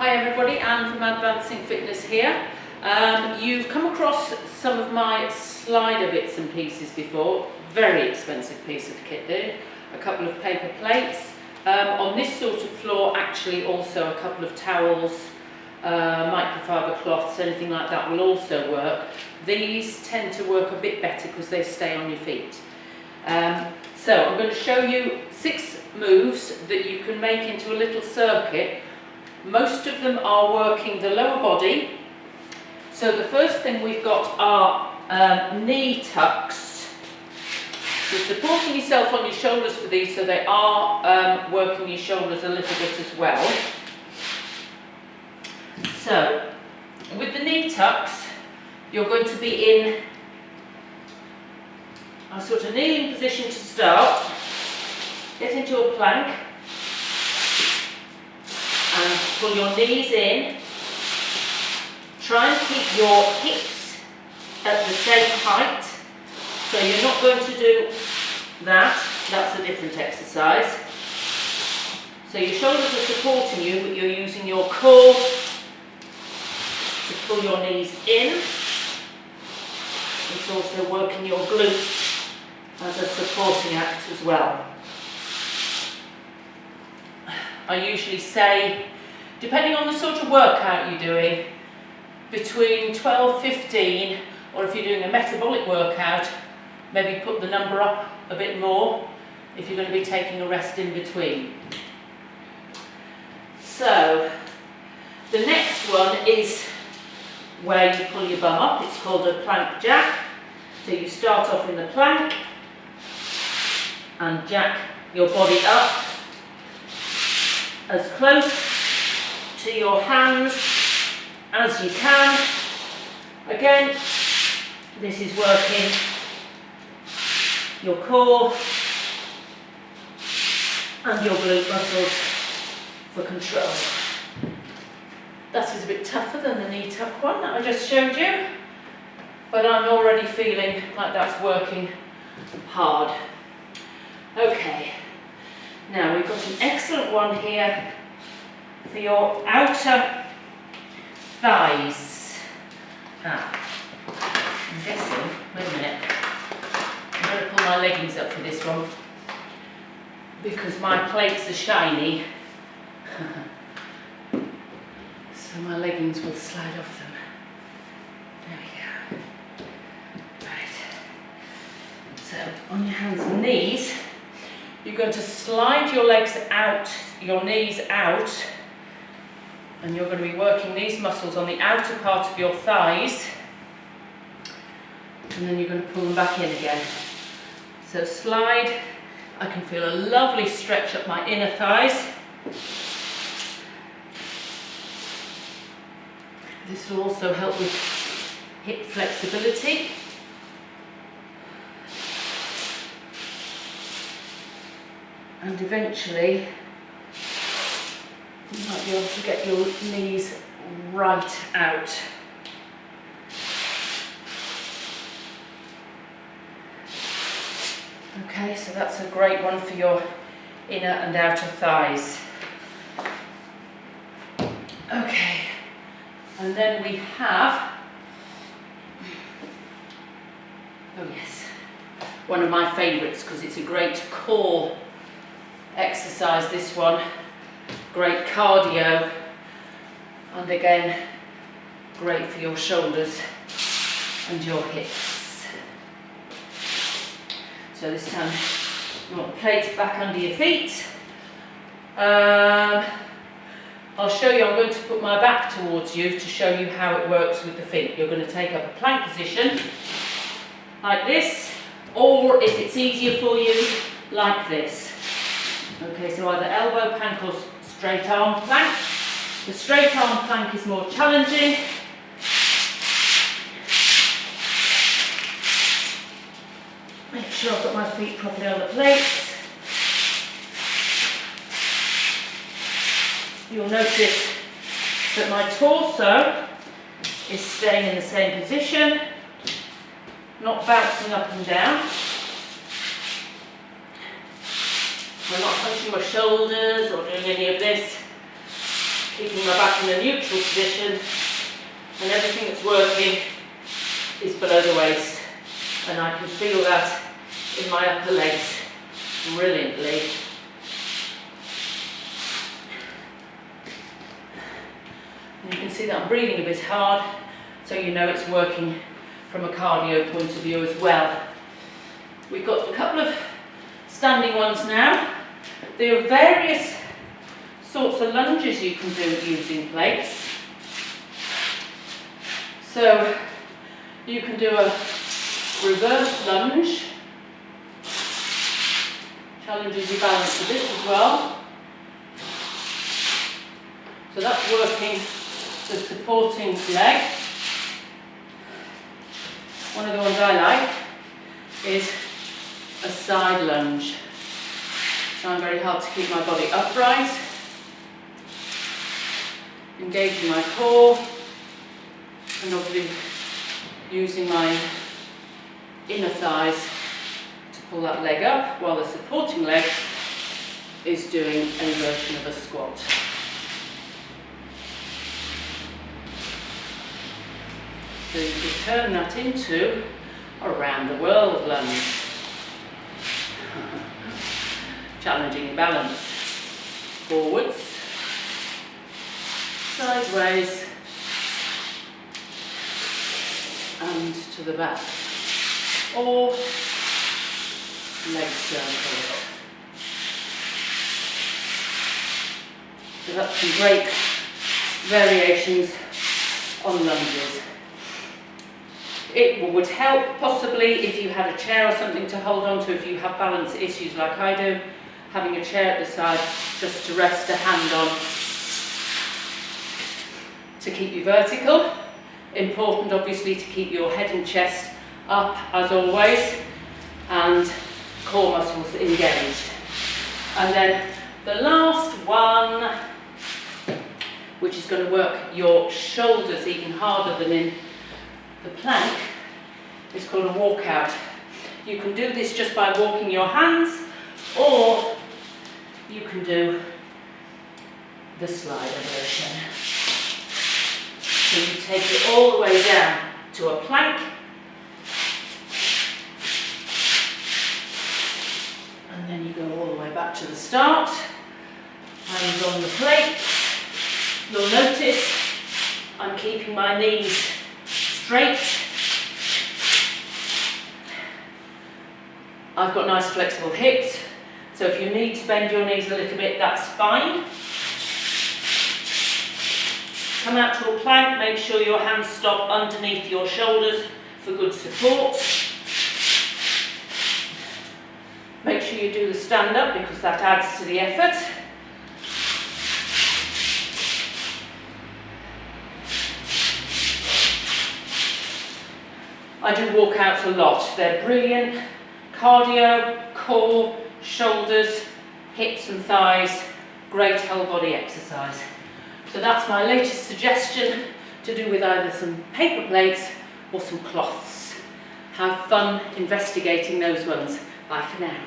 Hi everybody, Anne from Advancing Fitness here. You've come across some of my slider bits and pieces before. Very expensive piece of kit there. A couple of paper plates. On this sort of floor, actually also a couple of towels, micro-fibre cloths, anything like that will also work. These tend to work a bit better because they stay on your feet. So I'm going to show you 6 moves that you can make into a little circuit. Most of them are working the lower body. So the first thing we've got are knee tucks. So supporting yourself on your shoulders for these, so they are working your shoulders a little bit as well. So with the knee tucks, you're going to be in a sort of kneeling position to start. Get into a plank and pull your knees in. Try and keep your hips at the same height. So you're not going to do that. That's a different exercise. So your shoulders are supporting you, but you're using your core to pull your knees in. It's also working your glutes as a supporting act as well. I usually say, depending on the sort of workout you're doing, between 12, 15, or if you're doing a metabolic workout, maybe put the number up a bit more if you're going to be taking a rest in between. So, the next one is where you pull your bum up. It's called a plank jack. So you start off in the plank and jack your body up as close to your hands as you can. Again, this is working your core and your glute muscles for control. That is a bit tougher than the knee tuck one that I just showed you, but I'm already feeling like that's working hard. Okay, now we've got an excellent one here for your outer thighs. I'm guessing, wait a minute, I'm going to pull my leggings up for this one because my plates are shiny. So my leggings will slide off them. There we go. Right. So on your hands and knees, you're going to slide your legs out, your knees out, and you're going to be working these muscles on the outer part of your thighs, and then you're going to pull them back in again. So slide. I can feel a lovely stretch up my inner thighs. This will also help with hip flexibility. And eventually you might be able to get your knees right out. Okay, so that's a great one for your inner and outer thighs. Okay, and then we have, oh yes, one of my favourites because it's a great core exercise, this one. Great cardio, and again, great for your shoulders and your hips. So this time, you want the plates back under your feet. I'll show you, I'm going to put my back towards you to show you how it works with the feet. You're going to take up a plank position, like this, or if it's easier for you, like this. Okay, so either elbow plank or straight arm plank. The straight arm plank is more challenging. Make sure I've got my feet properly on the plates. You'll notice that my torso is staying in the same position, not bouncing up and down. I'm not punching my shoulders or doing any of this. keeping my back in a neutral position, and everything that's working is below the waist, and I can feel that in my upper legs brilliantly. And you can see that I'm breathing a bit hard, so you know it's working from a cardio point of view as well. We've got a couple of standing ones now. There are various sorts of lunges you can do using plates. So you can do a reverse lunge. Challenges your balance a bit as well. So that's working the supporting leg. One of the ones I like is a side lunge. Trying very hard to keep my body upright, engaging my core, and obviously using my inner thighs to pull that leg up while the supporting leg is doing a version of a squat. So you can turn that into a round the world lunge. Challenging your balance. Forwards, sideways, and to the back. Or leg circles. So that's some great variations on lunges. It would help possibly if you had a chair or something to hold on to if you have balance issues like I do, having a chair at the side just to rest a hand on to keep you vertical. Important obviously to keep your head and chest up as always and core muscles engaged. And then the last one, which is going to work your shoulders even harder than in the plank, is called a walkout. You can do this just by walking your hands, or you can do the slider version. So you take it all the way down to a plank, and then you go all the way back to the start. Hands on the plates. You'll notice I'm keeping my knees straight. I've got nice flexible hips, so if you need to bend your knees a little bit, that's fine. Come out to a plank, make sure your hands stop underneath your shoulders for good support. Make sure you do the stand up because that adds to the effort. I do walkouts a lot. They're brilliant. Cardio, core, shoulders, hips and thighs. Great whole body exercise. So that's my latest suggestion to do with either some paper plates or some cloths. Have fun investigating those ones. Bye for now.